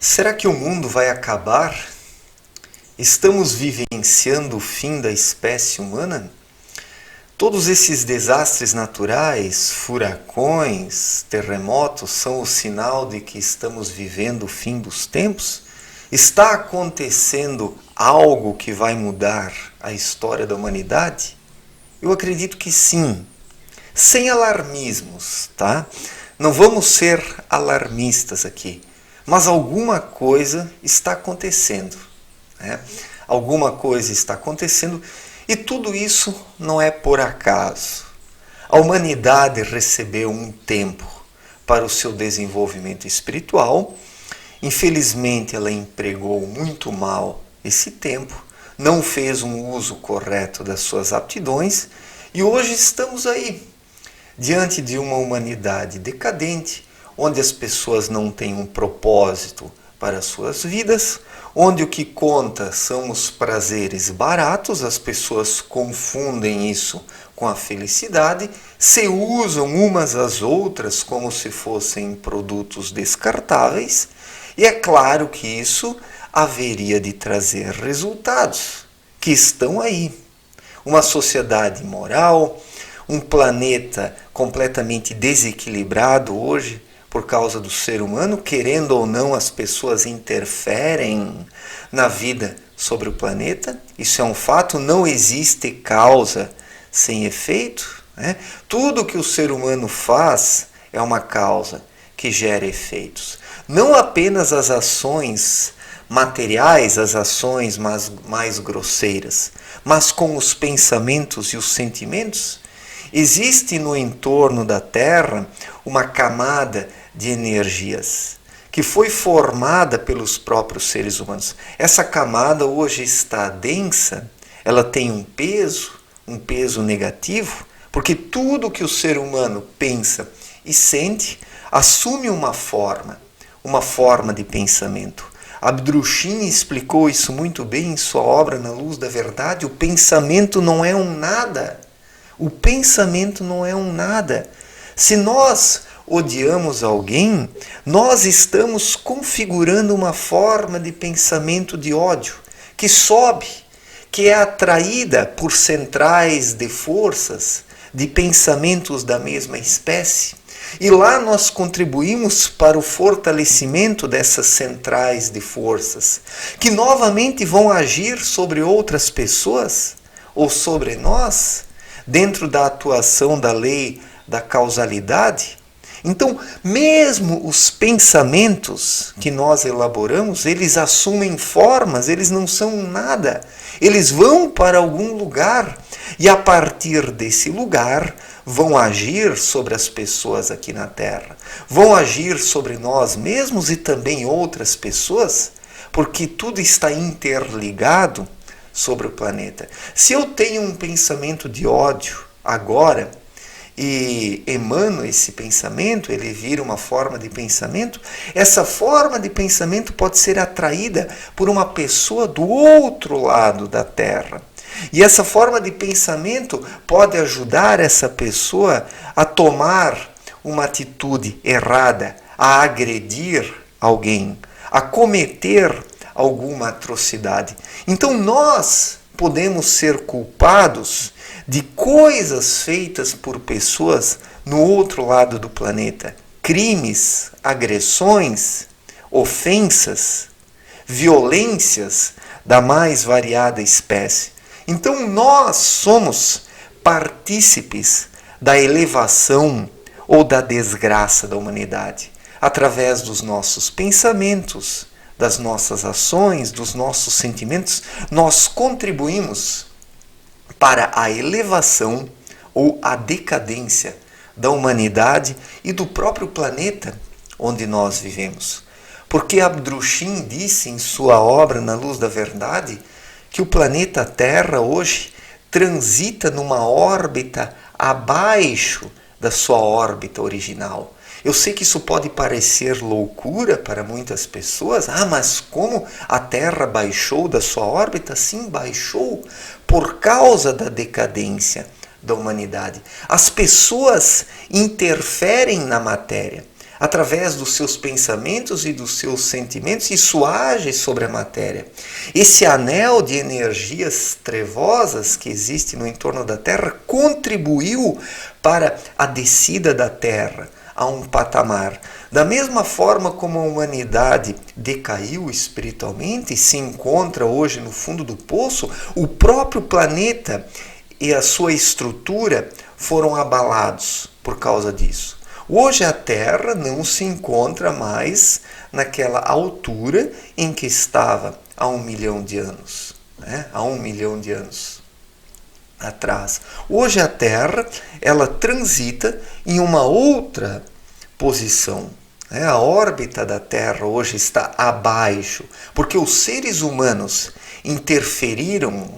Será que o mundo vai acabar? Estamos vivenciando o fim da espécie humana? Todos esses desastres naturais, furacões, terremotos, são o sinal de que estamos vivendo o fim dos tempos? Está acontecendo algo que vai mudar a história da humanidade? Eu acredito que sim. Sem alarmismos, tá? Não vamos ser alarmistas aqui. Mas alguma coisa está acontecendo. Né? Alguma coisa está acontecendo e tudo isso não é por acaso. A humanidade recebeu um tempo para o seu desenvolvimento espiritual. Infelizmente, ela empregou muito mal esse tempo, não fez um uso correto das suas aptidões e hoje estamos aí, diante de uma humanidade decadente, onde as pessoas não têm um propósito para as suas vidas, onde o que conta são os prazeres baratos, as pessoas confundem isso com a felicidade, se usam umas às outras como se fossem produtos descartáveis, e é claro que isso haveria de trazer resultados que estão aí. Uma sociedade imoral, um planeta completamente desequilibrado hoje, por causa do ser humano, querendo ou não, as pessoas interferem na vida sobre o planeta. Isso é um fato, não existe causa sem efeito. Né? Tudo que o ser humano faz é uma causa que gera efeitos. Não apenas as ações materiais, as ações mais grosseiras, mas com os pensamentos e os sentimentos. Existe no entorno da Terra uma camada de energias que foi formada pelos próprios seres humanos. Essa camada hoje está densa, ela tem um peso negativo, porque tudo que o ser humano pensa e sente assume uma forma de pensamento. Abdrushim explicou isso muito bem em sua obra Na Luz da Verdade. O pensamento não é um nada. O pensamento não é um nada. Se nós odiamos alguém, nós estamos configurando uma forma de pensamento de ódio que sobe, que é atraída por centrais de forças, de pensamentos da mesma espécie. E lá nós contribuímos para o fortalecimento dessas centrais de forças, que novamente vão agir sobre outras pessoas ou sobre nós, dentro da atuação da lei da causalidade. Então, mesmo os pensamentos que nós elaboramos, eles assumem formas, eles não são nada. Eles vão para algum lugar e a partir desse lugar vão agir sobre as pessoas aqui na Terra. Vão agir sobre nós mesmos e também outras pessoas, porque tudo está interligado sobre o planeta. Se eu tenho um pensamento de ódio agora e emano esse pensamento, ele vira uma forma de pensamento, essa forma de pensamento pode ser atraída por uma pessoa do outro lado da Terra. E essa forma de pensamento pode ajudar essa pessoa a tomar uma atitude errada, a agredir alguém, a cometer alguma atrocidade. Então nós podemos ser culpados de coisas feitas por pessoas no outro lado do planeta. Crimes, agressões, ofensas, violências da mais variada espécie. Então nós somos partícipes da elevação ou da desgraça da humanidade, através dos nossos pensamentos, das nossas ações, dos nossos sentimentos, nós contribuímos para a elevação ou a decadência da humanidade e do próprio planeta onde nós vivemos. Porque Abdrushim disse em sua obra Na Luz da Verdade que o planeta Terra hoje transita numa órbita abaixo da sua órbita original. Eu sei que isso pode parecer loucura para muitas pessoas. Mas como a Terra baixou da sua órbita? Sim, baixou por causa da decadência da humanidade. As pessoas interferem na matéria. através dos seus pensamentos e dos seus sentimentos, isso age sobre a matéria. Esse anel de energias trevosas que existe no entorno da Terra contribuiu para a descida da Terra a um patamar. Da mesma forma como a humanidade decaiu espiritualmente e se encontra hoje no fundo do poço, o próprio planeta e a sua estrutura foram abalados por causa disso. Hoje a Terra não se encontra mais naquela altura em que estava há 1 milhão de anos, né? Há 1 milhão de anos atrás. Hoje a Terra, ela transita em uma outra posição. A órbita da Terra hoje está abaixo, porque os seres humanos interferiram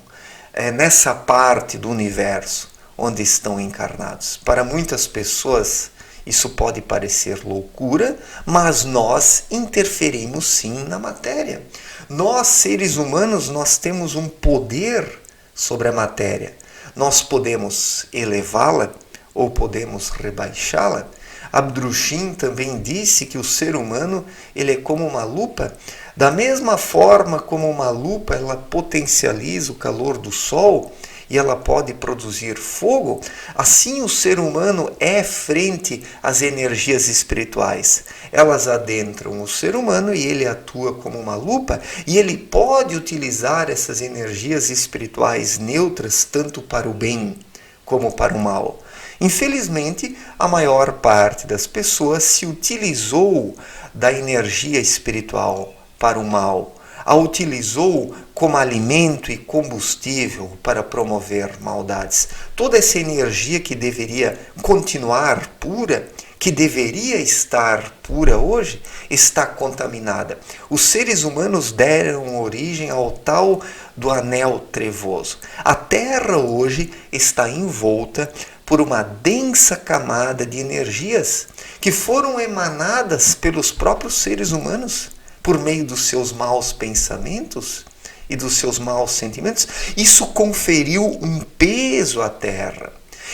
nessa parte do universo onde estão encarnados. Para muitas pessoas isso pode parecer loucura, mas nós interferimos sim na matéria. Nós, seres humanos, nós temos um poder sobre a matéria. Nós podemos elevá-la ou podemos rebaixá-la. Abdrushim também disse que o ser humano ele é como uma lupa. Da mesma forma como uma lupa ela potencializa o calor do sol e ela pode produzir fogo, assim o ser humano é frente às energias espirituais. Elas adentram o ser humano e ele atua como uma lupa e ele pode utilizar essas energias espirituais neutras tanto para o bem como para o mal. Infelizmente, a maior parte das pessoas se utilizou da energia espiritual para o mal, a utilizou como alimento e combustível para promover maldades. Toda essa energia que deveria continuar pura, que deveria estar pura hoje, está contaminada. Os seres humanos deram origem ao tal do anel trevoso. A Terra hoje está envolta por uma densa camada de energias que foram emanadas pelos próprios seres humanos por meio dos seus maus pensamentos e dos seus maus sentimentos. Isso conferiu um peso à Terra.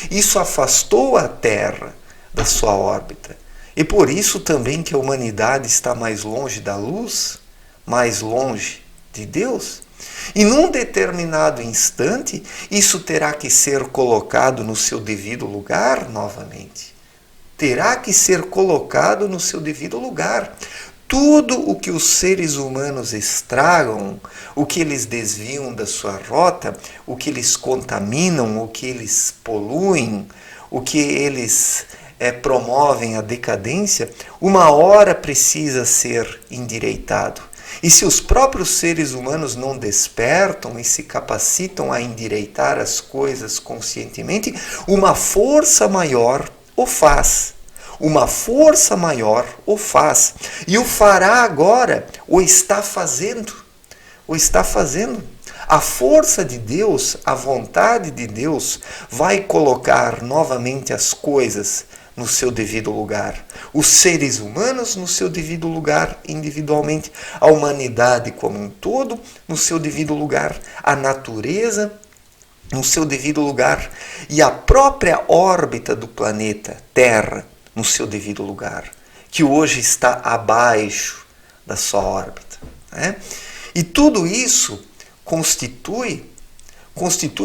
Isso afastou a Terra da sua órbita. E por isso também que a humanidade está mais longe da luz, mais longe de Deus. E num determinado instante, isso terá que ser colocado no seu devido lugar novamente. Terá que ser colocado no seu devido lugar. Tudo o que os seres humanos estragam, o que eles desviam da sua rota, o que eles contaminam, o que eles poluem, o que eles promovem a decadência, uma hora precisa ser endireitado. E se os próprios seres humanos não despertam e se capacitam a endireitar as coisas conscientemente, uma força maior o faz. Uma força maior o faz. E o fará agora, o está fazendo. O está fazendo. A força de Deus, a vontade de Deus, vai colocar novamente as coisas no seu devido lugar. Os seres humanos no seu devido lugar individualmente. A humanidade como um todo no seu devido lugar. A natureza no seu devido lugar. E a própria órbita do planeta Terra no seu devido lugar, que hoje está abaixo da sua órbita. E tudo isso constitui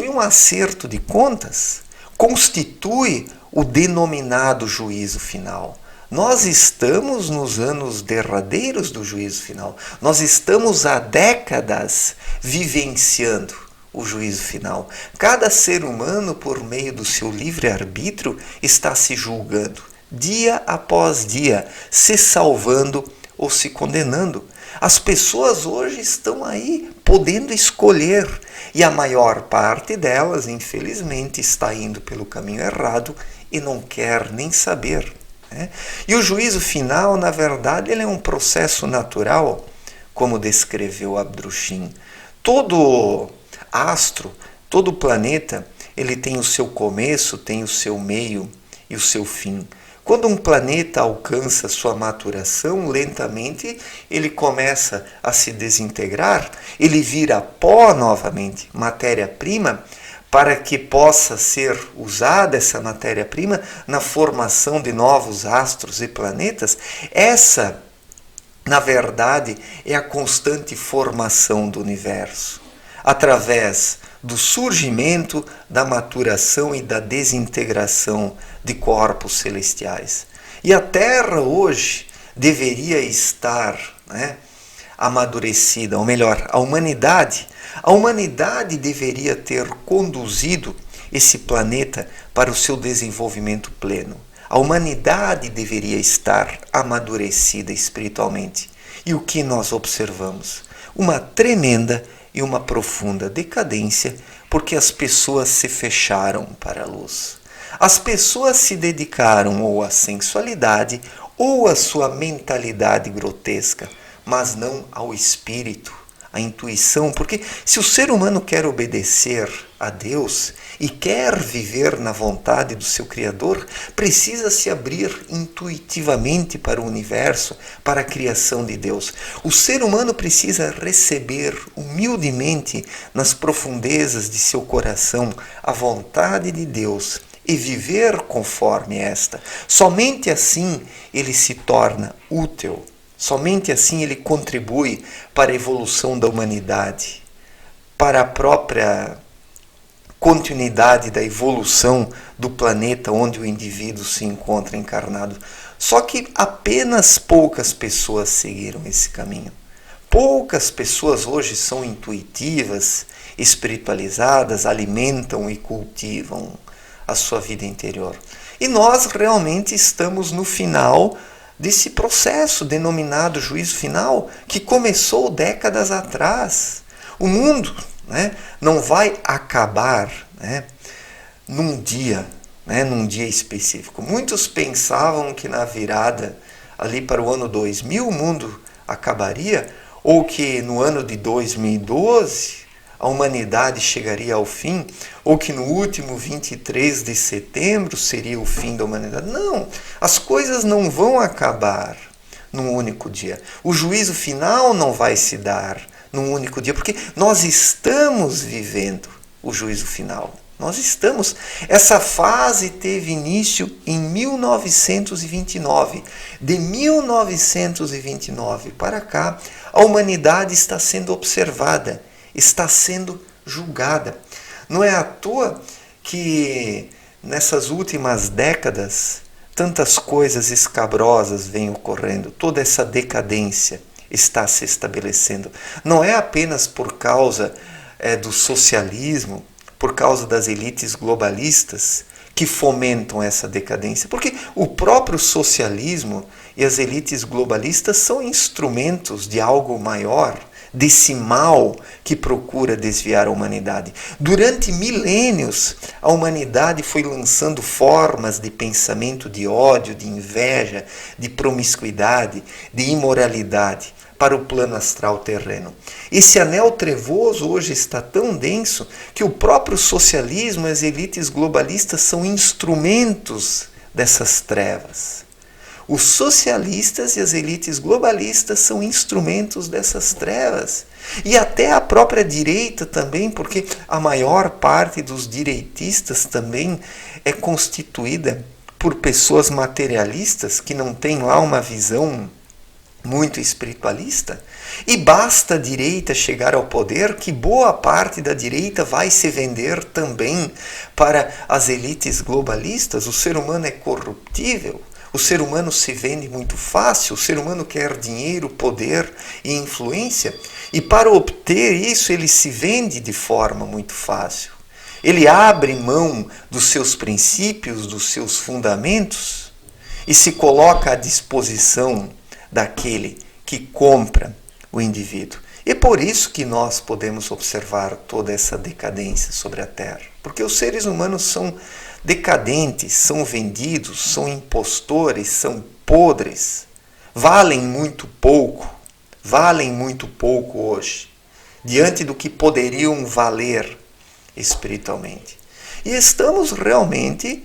um acerto de contas, constitui o denominado juízo final. Nós estamos nos anos derradeiros do juízo final. Nós estamos há décadas vivenciando o juízo final. Cada ser humano, por meio do seu livre-arbítrio, está se julgando, dia após dia, se salvando ou se condenando. As pessoas hoje estão aí podendo escolher e a maior parte delas, infelizmente, está indo pelo caminho errado e não quer nem saber. E o juízo final, na verdade, ele é um processo natural, como descreveu Abdrushim. Todo astro, todo planeta, ele tem o seu começo, tem o seu meio e o seu fim. Quando um planeta alcança sua maturação, lentamente ele começa a se desintegrar, ele vira pó novamente, matéria-prima, para que possa ser usada essa matéria-prima na formação de novos astros e planetas, essa, na verdade, é a constante formação do universo, através do surgimento, da maturação e da desintegração de corpos celestiais. E a Terra hoje deveria estar, amadurecida, ou melhor, a humanidade deveria ter conduzido esse planeta para o seu desenvolvimento pleno. A humanidade deveria estar amadurecida espiritualmente. E o que nós observamos? Uma tremenda e uma profunda decadência, porque as pessoas se fecharam para a luz. As pessoas se dedicaram ou à sensualidade ou à sua mentalidade grotesca, mas não ao espírito, à intuição, porque se o ser humano quer obedecer a Deus e quer viver na vontade do seu Criador, precisa se abrir intuitivamente para o universo, para a criação de Deus. O ser humano precisa receber humildemente nas profundezas de seu coração a vontade de Deus e viver conforme esta. Somente assim ele se torna útil. Somente assim ele contribui para a evolução da humanidade, para a própria continuidade da evolução do planeta onde o indivíduo se encontra encarnado. Só que apenas poucas pessoas seguiram esse caminho. Poucas pessoas hoje são intuitivas, espiritualizadas, alimentam e cultivam a sua vida interior. E nós realmente estamos no final desse processo denominado juízo final, que começou décadas atrás. O mundo não vai acabar num dia específico. Muitos pensavam que na virada ali para o ano 2000 o mundo acabaria, ou que no ano de 2012 a humanidade chegaria ao fim, ou que no último 23 de setembro seria o fim da humanidade. Não, as coisas não vão acabar num único dia. O juízo final não vai se dar num único dia, porque nós estamos vivendo o juízo final. Nós estamos. Essa fase teve início em 1929. De 1929 para cá, a humanidade está sendo observada, está sendo julgada. Não é à toa que nessas últimas décadas tantas coisas escabrosas vêm ocorrendo, toda essa decadência está se estabelecendo. Não é apenas por causa do socialismo, por causa das elites globalistas que fomentam essa decadência, porque o próprio socialismo e as elites globalistas são instrumentos de algo maior, desse mal que procura desviar a humanidade. Durante milênios, a humanidade foi lançando formas de pensamento de ódio, de inveja, de promiscuidade, de imoralidade para o plano astral terreno. Esse anel trevoso hoje está tão denso que o próprio socialismo e as elites globalistas são instrumentos dessas trevas. Os socialistas e as elites globalistas são instrumentos dessas trevas. E até a própria direita também, porque a maior parte dos direitistas também é constituída por pessoas materialistas que não têm lá uma visão muito espiritualista. E basta a direita chegar ao poder que boa parte da direita vai se vender também para as elites globalistas. O ser humano é corruptível. O ser humano se vende muito fácil, o ser humano quer dinheiro, poder e influência, e para obter isso ele se vende de forma muito fácil. Ele abre mão dos seus princípios, dos seus fundamentos, e se coloca à disposição daquele que compra o indivíduo. E é por isso que nós podemos observar toda essa decadência sobre a Terra, porque os seres humanos são decadentes, são vendidos, são impostores, são podres, valem muito pouco hoje, diante do que poderiam valer espiritualmente. E estamos realmente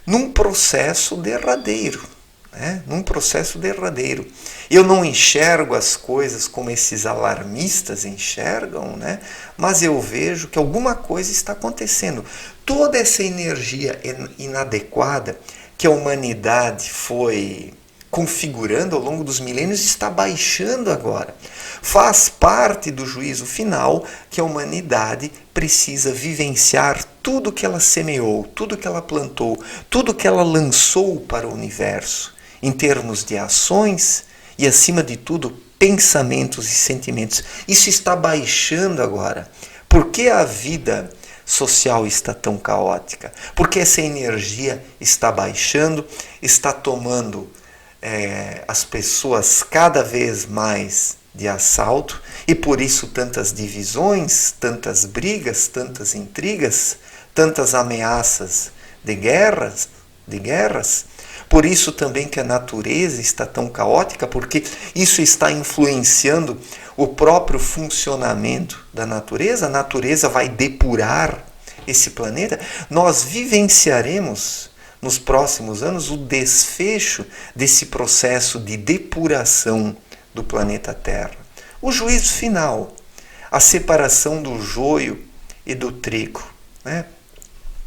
num processo derradeiro. né? Num processo derradeiro. Eu não enxergo as coisas como esses alarmistas enxergam, né? Mas eu vejo que alguma coisa está acontecendo. Toda essa energia inadequada que a humanidade foi configurando ao longo dos milênios está baixando agora. Faz parte do juízo final que a humanidade precisa vivenciar tudo que ela semeou, tudo que ela plantou, tudo que ela lançou para o universo, em termos de ações e, acima de tudo, pensamentos e sentimentos. Isso está baixando agora. Por que a vida social está tão caótica? Porque essa energia está baixando, está tomando as pessoas cada vez mais de assalto, e por isso tantas divisões, tantas brigas, tantas intrigas, tantas ameaças de guerras. Por isso também que a natureza está tão caótica, porque isso está influenciando o próprio funcionamento da natureza. A natureza vai depurar esse planeta. Nós vivenciaremos nos próximos anos o desfecho desse processo de depuração do planeta Terra. O juízo final, a separação do joio e do trigo, né?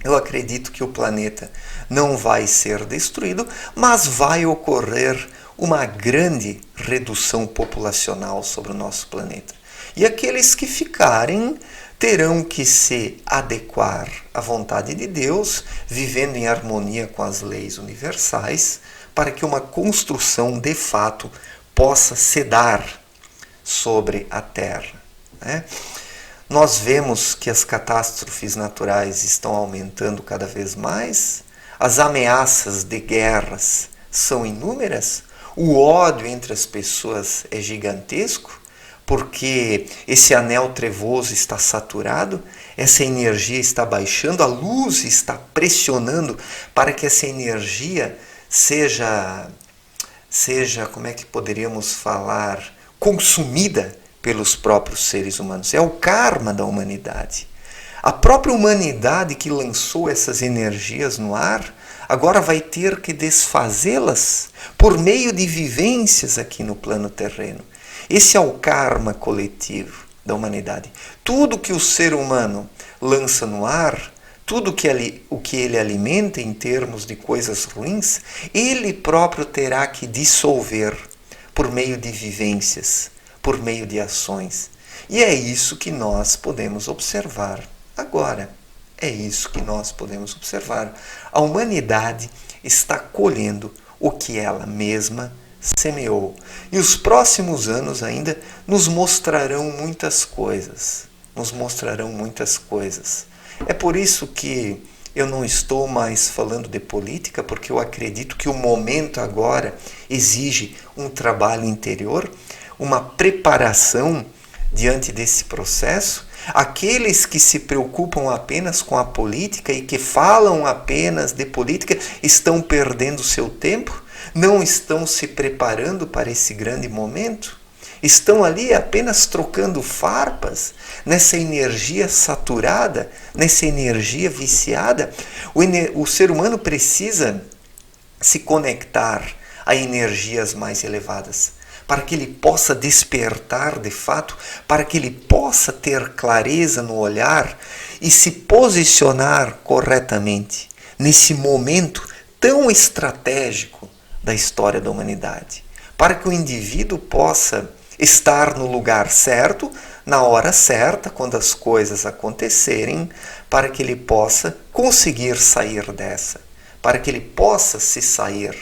Eu acredito que o planeta não vai ser destruído, mas vai ocorrer uma grande redução populacional sobre o nosso planeta. E aqueles que ficarem terão que se adequar à vontade de Deus, vivendo em harmonia com as leis universais, para que uma construção de fato possa se dar sobre a Terra, né? Nós vemos que as catástrofes naturais estão aumentando cada vez mais, as ameaças de guerras são inúmeras, o ódio entre as pessoas é gigantesco, porque esse anel trevoso está saturado, essa energia está baixando, a luz está pressionando para que essa energia seja, como é que poderíamos falar, consumida pelos próprios seres humanos. É o karma da humanidade. A própria humanidade que lançou essas energias no ar, agora vai ter que desfazê-las por meio de vivências aqui no plano terreno. Esse é o karma coletivo da humanidade. Tudo que o ser humano lança no ar, tudo o que ele alimenta em termos de coisas ruins, ele próprio terá que dissolver por meio de vivências, por meio de ações. E é isso que nós podemos observar agora. É isso que nós podemos observar. A humanidade está colhendo o que ela mesma semeou. E os próximos anos ainda nos mostrarão muitas coisas. É por isso que eu não estou mais falando de política, porque eu acredito que o momento agora exige um trabalho interior, uma preparação diante desse processo. Aqueles que se preocupam apenas com a política e que falam apenas de política estão perdendo seu tempo, não estão se preparando para esse grande momento, estão ali apenas trocando farpas nessa energia saturada, nessa energia viciada. O ser humano precisa se conectar a energias mais elevadas, para que ele possa despertar de fato, para que ele possa ter clareza no olhar e se posicionar corretamente nesse momento tão estratégico da história da humanidade, para que o indivíduo possa estar no lugar certo, na hora certa, quando as coisas acontecerem, para que ele possa conseguir sair dessa, para que ele possa se sair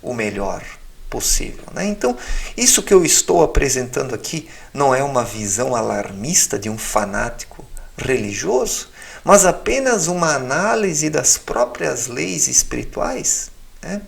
o melhor possível, né? Então, isso que eu estou apresentando aqui não é uma visão alarmista de um fanático religioso, mas apenas uma análise das próprias leis espirituais, né?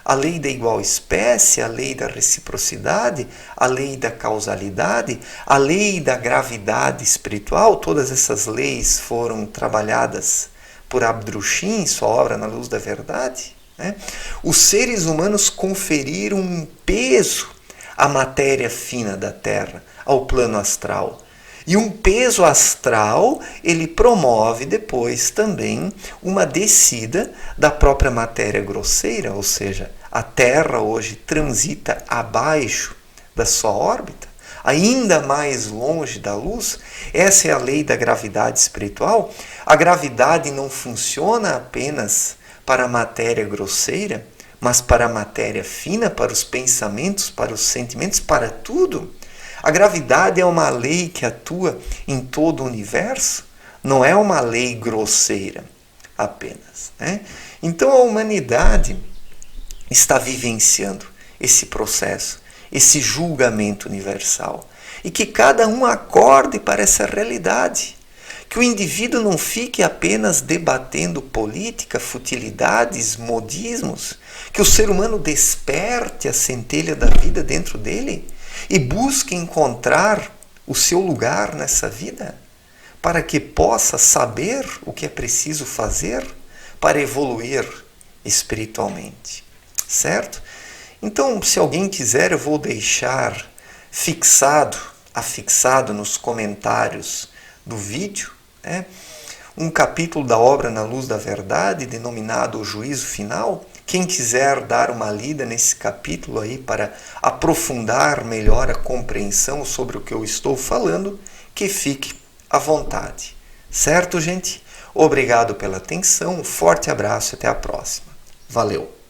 A lei da igual espécie, a lei da reciprocidade, a lei da causalidade, a lei da gravidade espiritual. Todas essas leis foram trabalhadas por Abdrushim em sua obra Na Luz da Verdade, né? Os seres humanos conferiram um peso à matéria fina da Terra, ao plano astral. E um peso astral, ele promove depois também uma descida da própria matéria grosseira, ou seja, a Terra hoje transita abaixo da sua órbita, ainda mais longe da luz. Essa é a lei da gravidade espiritual. A gravidade não funciona apenas para a matéria grosseira, mas para a matéria fina, para os pensamentos, para os sentimentos, para tudo. A gravidade é uma lei que atua em todo o universo, não é uma lei grosseira apenas, né? Então a humanidade está vivenciando esse processo, esse julgamento universal. E que cada um acorde para essa realidade. Que o indivíduo não fique apenas debatendo política, futilidades, modismos. Que o ser humano desperte a centelha da vida dentro dele e busque encontrar o seu lugar nessa vida, para que possa saber o que é preciso fazer para evoluir espiritualmente. Certo? Então, se alguém quiser, eu vou deixar afixado nos comentários do vídeo, né, um capítulo da obra Na Luz da Verdade, denominado O Juízo Final. Quem quiser dar uma lida nesse capítulo aí para aprofundar melhor a compreensão sobre o que eu estou falando, que fique à vontade. Certo, gente? Obrigado pela atenção, um forte abraço e até a próxima. Valeu!